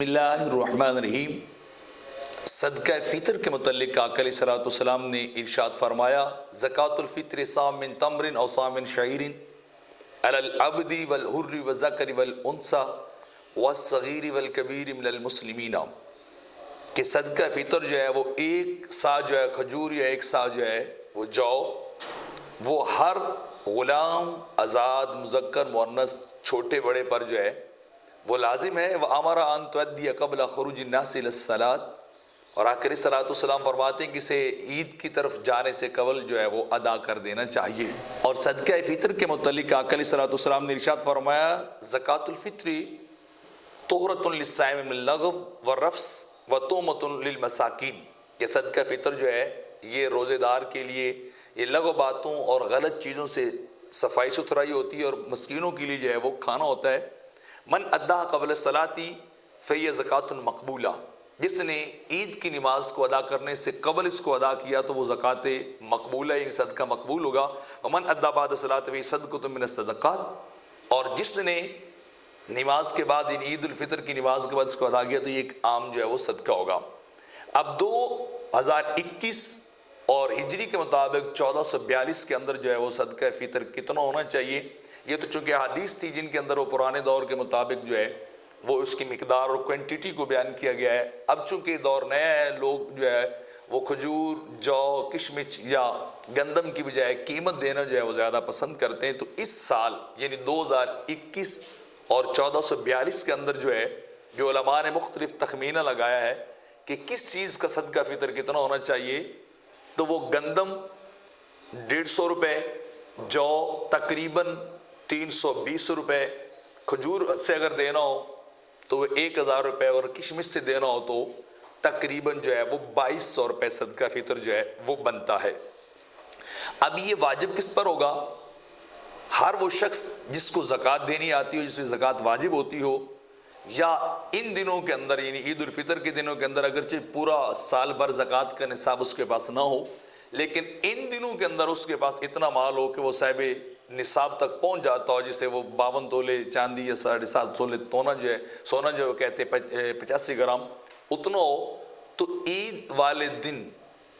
بسم اللہ الرحمن الرحیم۔ صدقہ فطر کے متعلق آقا علیہ الصلوۃ والسلام نے ارشاد فرمایا، زکوٰۃ الفطر صاع من تمر او صاع من شعیر علی العبد والحر والذکر والانثی والصغیر والکبیر من المسلمین، کہ صدقہ فطر جو ہے وہ ایک سا جو ہے کھجور یا ایک سا جو ہے وہ جو وہ ہر غلام، آزاد، مذکر، مؤنث، چھوٹے بڑے پر جو ہے وہ لازم ہے۔ وَأَمَرَ أَن تُؤَدِّيَ قَبْلَ خُرُوجِ النَّاسِ إِلَى الصَّلَاةِ، اور آقا علیہ الصلوۃ والسلام فرماتے ہیں کہ اسے عید کی طرف جانے سے قبل جو ہے وہ ادا کر دینا چاہیے۔ اور صدقہ فطر کے متعلق آقا علیہ الصلوۃ والسلام نے ارشاد فرمایا، زکوٰۃ الفطر طہرۃ للصائم من اللغو والرفث وطعمۃ للمساکین، کہ صدقہ فطر جو ہے یہ روزے دار کے لیے یہ لغو باتوں اور غلط چیزوں سے صفائی ستھرائی ہوتی ہے، اور مسکینوں کے لیے جو ہے وہ کھانا ہوتا ہے۔ من ادا قبل الصلاۃ فہی زکوٰۃ مقبولہ، جس نے عید کی نماز کو ادا کرنے سے قبل اس کو ادا کیا تو وہ زکوٰۃ مقبولہ یعنی صدقہ مقبول ہوگا۔ ومن ادا بعد الصلاۃ فہی صدقۃ من الصدقات، اور جس نے نماز کے بعد یعنی عید الفطر کی نماز کے بعد اس کو ادا کیا تو یہ ایک عام جو ہے وہ صدقہ ہوگا۔ اب 2021 اور ہجری کے مطابق 1442 کے اندر جو ہے وہ صدقہ فطر کتنا ہونا چاہیے؟ یہ تو چونکہ حدیث تھی جن کے اندر وہ پرانے دور کے مطابق جو ہے وہ اس کی مقدار اور کوانٹیٹی کو بیان کیا گیا ہے۔ اب چونکہ دور نیا ہے، لوگ جو ہے وہ کھجور، جو، کشمش یا گندم کی بجائے قیمت دینا جو ہے وہ زیادہ پسند کرتے ہیں، تو اس سال یعنی 2021 اور 1442 کے اندر جو ہے جو علماء نے مختلف تخمینہ لگایا ہے کہ کس چیز کا صدقہ فطر کتنا ہونا چاہیے، تو وہ گندم 150 روپے، جو تقریباً 320 روپے، کھجور سے اگر دینا ہو تو وہ 1000 روپے، اور کشمش سے دینا ہو تو تقریباً جو ہے وہ 2200 روپے صدقہ فطر جو ہے وہ بنتا ہے۔ اب یہ واجب کس پر ہوگا؟ ہر وہ شخص جس کو زکوٰۃ دینی آتی ہو، جس پہ زکوٰۃ واجب ہوتی ہو، یا ان دنوں کے اندر یعنی عید الفطر کے دنوں کے اندر اگرچہ پورا سال بھر زکوٰۃ کا نصاب اس کے پاس نہ ہو، لیکن ان دنوں کے اندر اس کے پاس اتنا مال ہو کہ وہ صاحب نصاب تک پہنچ جاتا ہو، جسے وہ 52 تولے چاندی یا 7.5 تولے سونا جو کہتے ہیں 85 گرام اتنا ہو، تو عید والے دن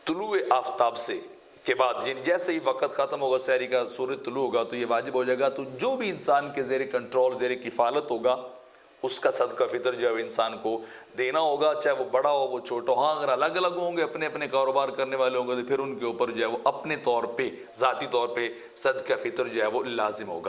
طلوع آفتاب سے کے بعد جیسے ہی وقت ختم ہوگا، سحری کا سورج طلوع ہوگا تو یہ واجب ہو جائے گا۔ تو جو بھی انسان کے زیر کنٹرول، زیر کفالت ہوگا، اس کا صدقہ فطر جو ہے انسان کو دینا ہوگا، چاہے وہ بڑا ہو وہ چھوٹا ہو۔ ہاں اگر الگ الگ ہوں گے، اپنے اپنے کاروبار کرنے والے ہوں گے، تو پھر ان کے اوپر جو ہے وہ اپنے طور پہ ذاتی طور پہ صدقہ فطر جو ہے وہ لازم ہوگا۔